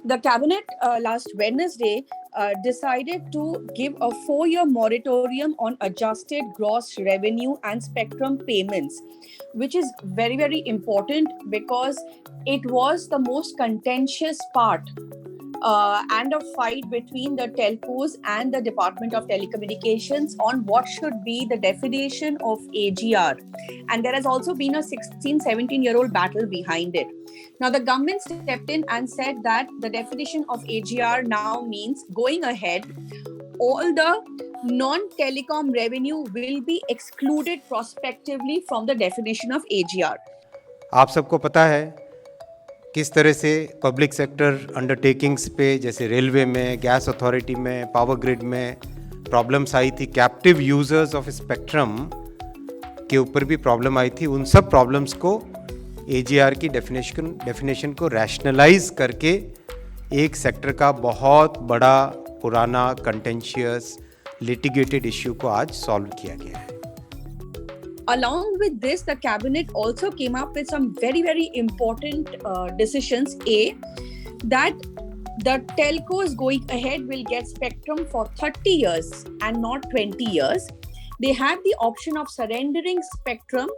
The cabinet last Wednesday decided to give a 4-year moratorium on adjusted gross revenue and spectrum payments, which is very, very important because it was the most contentious part and a fight between the telcos and the Department of Telecommunications on what should be the definition of AGR. And there has also been a 16, 17-year-old battle behind it. Now, the government stepped in and said that the definition of AGR now means going ahead, all the non-telecom revenue will be excluded prospectively from the definition of AGR. आप सबको पता है किस तरह से public sector undertakings पे जैसे railway में, गैस अथॉरिटी में, पावर ग्रिड में प्रॉब्लम्स आई थी, कैप्टिव यूजर्स ऑफ स्पेक्ट्रम के ऊपर भी प्रॉब्लम आई थी। उन सब प्रॉब्लम्स को AGR की डेफिनेशन को रैशनलाइज करके एक सेक्टर का बहुत बड़ा पुराना कंटेंशियस लिटिगेटेड इश्यू को आज सॉल्व किया गया है। Along with this, the cabinet also came up with some very, very important decisions. A, that the telcos going ahead will get spectrum for 30 years and not 20 years. They have the option of surrendering spectrum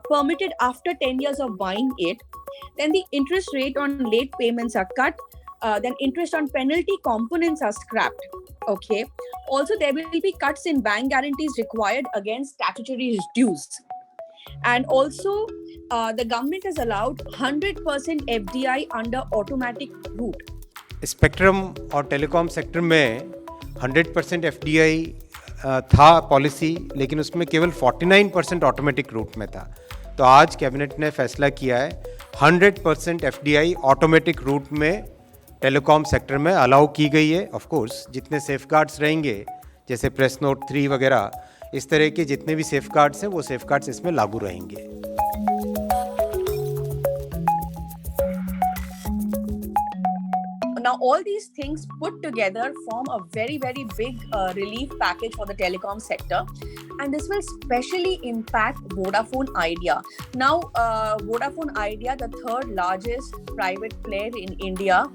permitted after 10 years of buying it. Then the interest rate on late payments are cut. Then interest on penalty components are scrapped. Okay. Also, there will be cuts in bank guarantees required against statutory dues. And also, the government has allowed 100% FDI under automatic route. Spectrum और telecom sector में 100% FDI था policy, लेकिन उसमें केवल 49% automatic route में था। तो आज कैबिनेट ने फैसला किया है 100% FDI ऑटोमेटिक रूट में टेलीकॉम सेक्टर में अलाउ की गई है। ऑफ कोर्स जितने सेफगार्ड्स रहेंगे, जैसे प्रेस नोट 3 वगैरह, इस तरह के जितने भी सेफगार्ड्स हैं वो सेफगार्ड्स इसमें लागू रहेंगे। Now, all these things put together form a very, very big relief package for the telecom sector. And this will specially impact Vodafone Idea. Now, Vodafone Idea, the third largest private player in India,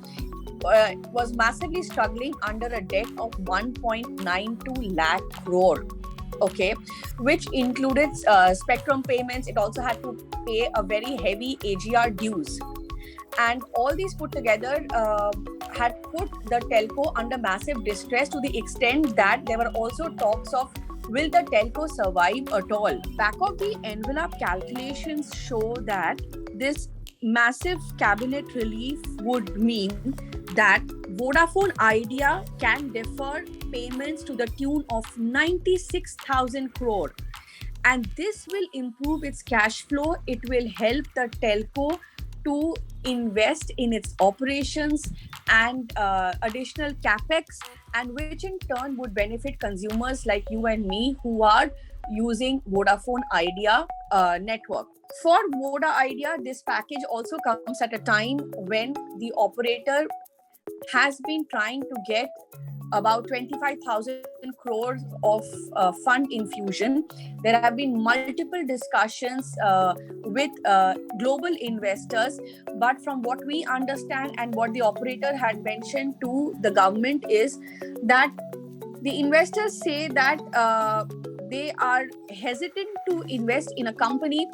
was massively struggling under a debt of 1.92 lakh crore. Okay, which included spectrum payments. It also had to pay a very heavy AGR dues. And all these put together had put the telco under massive distress to the extent that there were also talks of, will the telco survive at all? Back of the envelope calculations show that this massive cabinet relief would mean that Vodafone Idea can defer payments to the tune of 96,000 crore. And this will improve its cash flow. It will help the telco to invest in its operations and additional capex, and which in turn would benefit consumers like you and me who are using Vodafone Idea network. For Voda Idea, this package also comes at a time when the operator has been trying to get about 25,000 crores of fund infusion. There have been multiple discussions with global investors, but from what we understand and what the operator had mentioned to the government is that the investors say that they are hesitant to invest in a company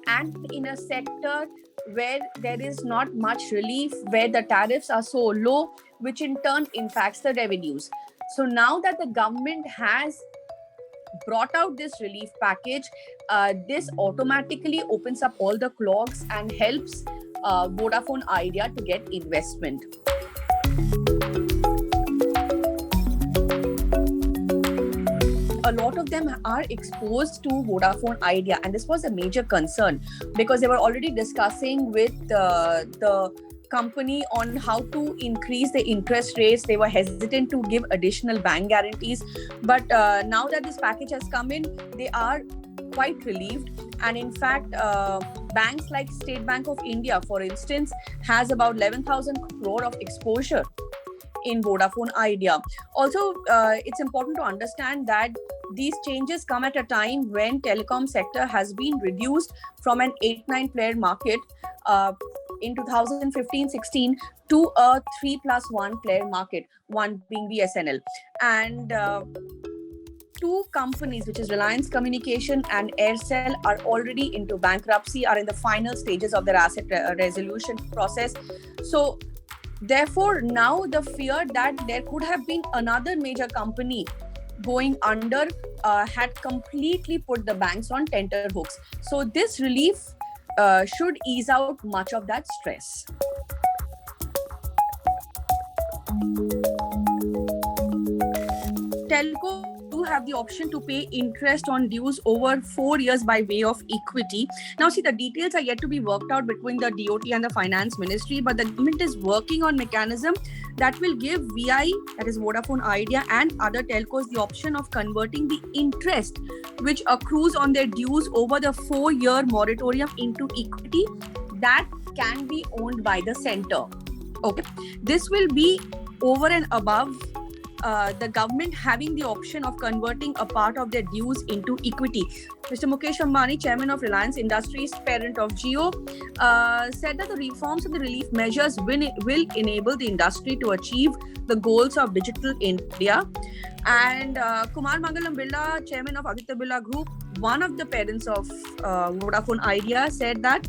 and in a sector where there is not much relief, where the tariffs are so low, which in turn impacts the revenues. So now that the government has brought out this relief package, this automatically opens up all the clogs and helps Vodafone Idea to get investment. A lot of them are exposed to Vodafone Idea, and this was a major concern because they were already discussing with the company on how to increase the interest rates. They were hesitant to give additional bank guarantees, but now that this package has come in, they are quite relieved. And in fact, banks like State Bank of India, for instance, has about 11,000 crore of exposure in Vodafone Idea. Also, it's important to understand that these changes come at a time when telecom sector has been reduced from an 8-9 player market in 2015-16 to a 3+1 player market, one being BSNL. And two companies, which is Reliance Communication and Aircel, are already into bankruptcy, are in the final stages of their asset resolution process. So therefore, now the fear that there could have been another major company going under had completely put the banks on tenterhooks. So this relief should ease out much of that stress. Telco do have the option to pay interest on dues over 4 years by way of equity. Now, see, the details are yet to be worked out between the DOT and the Finance Ministry, but the government is working on mechanism that will give VI, that is Vodafone Idea, and other telcos the option of converting the interest which accrues on their dues over the 4-year moratorium into equity that can be owned by the center. Okay, this will be over and above the government having the option of converting a part of their dues into equity. Mr. Mukesh Ambani, chairman of Reliance Industries, parent of Jio, said that the reforms and the relief measures will enable the industry to achieve the goals of Digital India. And Kumar Mangalam Birla, chairman of Aditya Birla Group, one of the parents of Vodafone Idea, said that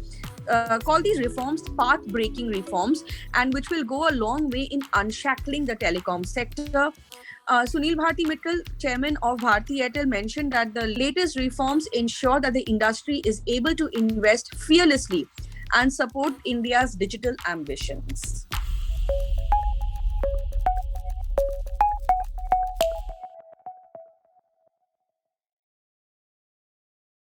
call these reforms path-breaking reforms, and which will go a long way in unshackling the telecom sector. Sunil Bharti Mittal, chairman of Bharti Airtel, mentioned that the latest reforms ensure that the industry is able to invest fearlessly and support India's digital ambitions.